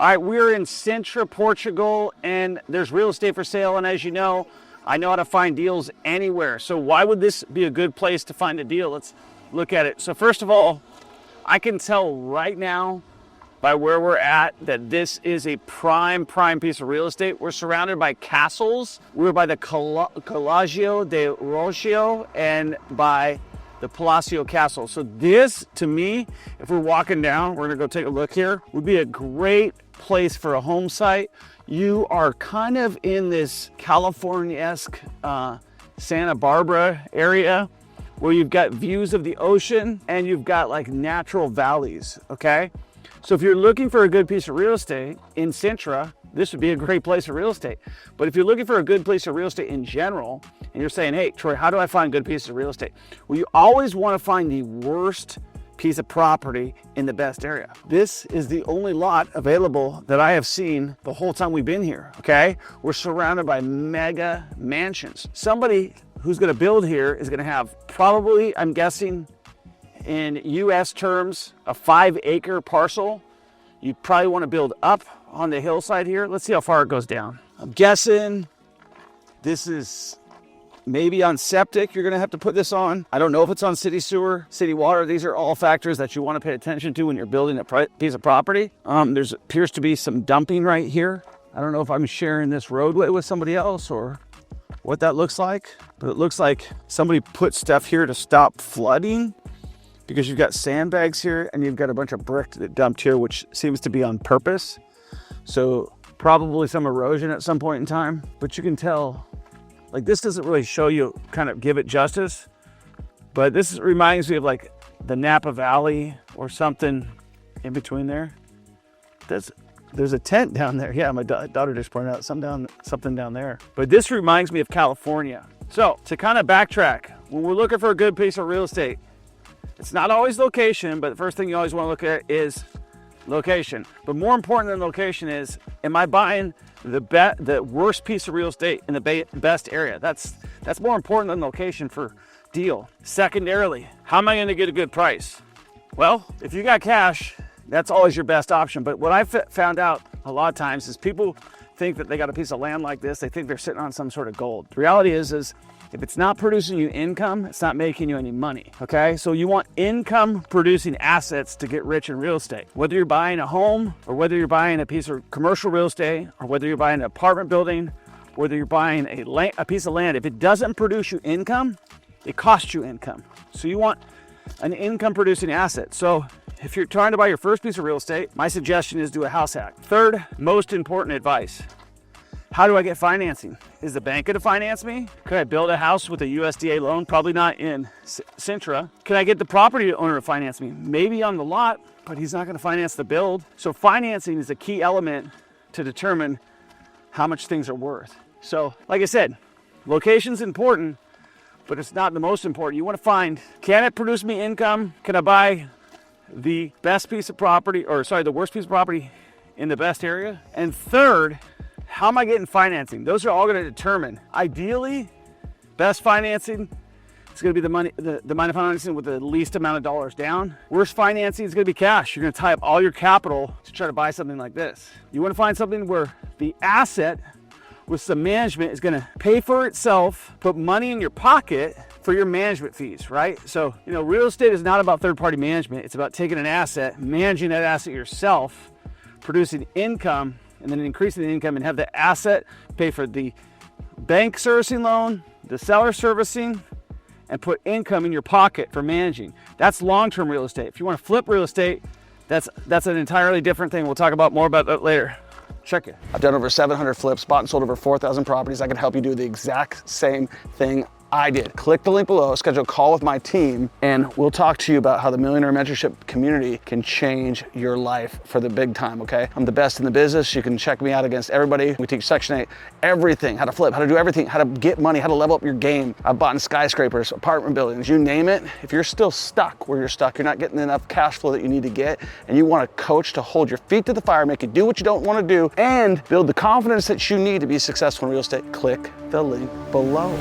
All right, we're in Sintra, Portugal, and there's real estate for sale. And as you know, I know how to find deals anywhere. So why would this be a good place to find a deal? Let's look at it. So first of all, I can tell right now by where we're at that this is a prime piece of real estate. We're surrounded by castles. We're by the Collegio de Rocio and by the Palacio Castle. So this, to me, if we're walking down, we're gonna go take a look here, would be a great place for a home site. You are kind of in this California-esque Santa Barbara area where you've got views of the ocean and you've got like natural valleys, okay? So if you're looking for a good piece of real estate in Sintra, this would be a great place for real estate. But if you're looking for a good place of real estate in general, and you're saying, hey, Troy, how do I find good pieces of real estate? Well, you always want to find the worst piece of property in the best area. This is the only lot available that I have seen the whole time we've been here, okay? We're surrounded by mega mansions. Somebody who's gonna build here is gonna have probably, I'm guessing, in US terms, a 5-acre parcel. You probably wanna build up on the hillside here. Let's see how far it goes down. I'm guessing this is maybe on septic, you're gonna have to put this on. I don't know if it's on city sewer, city water. These are all factors that you wanna pay attention to when you're building a piece of property. There appears to be some dumping right here. I don't know if I'm sharing this roadway with somebody else or what that looks like, but it looks like somebody put stuff here to stop flooding because you've got sandbags here and you've got a bunch of brick that dumped here, which seems to be on purpose. So probably some erosion at some point in time, but you can tell, like, this doesn't really show you, kind of give it justice, but this reminds me of like the Napa Valley or something in between there. There's a tent down there. Yeah, my daughter just pointed out something down there. But this reminds me of California. So to kind of backtrack, when we're looking for a good piece of real estate, it's not always location, but the first thing you always want to look at is location. But more important than location is, am I buying the worst piece of real estate in the best area? That's more important than location for deal. Secondarily, how am I going to get a good price? Well, if you got cash, that's always your best option. But what I've found out a lot of times is people think that they got a piece of land like this, they think they're sitting on some sort of gold. The reality is if it's not producing you income, it's not making you any money, okay? So you want income producing assets to get rich in real estate. Whether you're buying a home or whether you're buying a piece of commercial real estate or whether you're buying an apartment building, whether you're buying a piece of land, if it doesn't produce you income, it costs you income. So you want an income producing asset. So if you're trying to buy your first piece of real estate, my suggestion is do a house hack. Third, most important advice. How do I get financing? Is the bank gonna finance me? Could I build a house with a USDA loan? Probably not in Sintra. Can I get the property owner to finance me? Maybe on the lot, but he's not gonna finance the build. So financing is a key element to determine how much things are worth. So like I said, location's important, but it's not the most important. You wanna find, can it produce me income? Can I buy the best piece of property, or sorry, the worst piece of property in the best area? And third, how am I getting financing? Those are all going to determine. Ideally, best financing is going to be the money financing with the least amount of dollars down. Worst financing is going to be cash. You're going to tie up all your capital to try to buy something like this. You want to find something where the asset with some management is going to pay for itself, put money in your pocket for your management fees, right? So, real estate is not about third-party management. It's about taking an asset, managing that asset yourself, producing income, and then increasing the income and have the asset pay for the bank servicing loan, the seller servicing, and put income in your pocket for managing. That's long-term real estate. If you want to flip real estate, that's an entirely different thing. We'll talk more about that later. Check it. I've done over 700 flips, bought and sold over 4,000 properties. I can help you do the exact same thing I did. Click the link below, schedule a call with my team, and we'll talk to you about how the Millionaire Mentorship community can change your life for the big time, okay? I'm the best in the business. You can check me out against everybody. We teach Section 8, everything, how to flip, how to do everything, how to get money, how to level up your game. I've bought in skyscrapers, apartment buildings, you name it. If you're still stuck where you're stuck, you're not getting enough cash flow that you need to get, and you want a coach to hold your feet to the fire, make you do what you don't want to do, and build the confidence that you need to be successful in real estate, click the link below.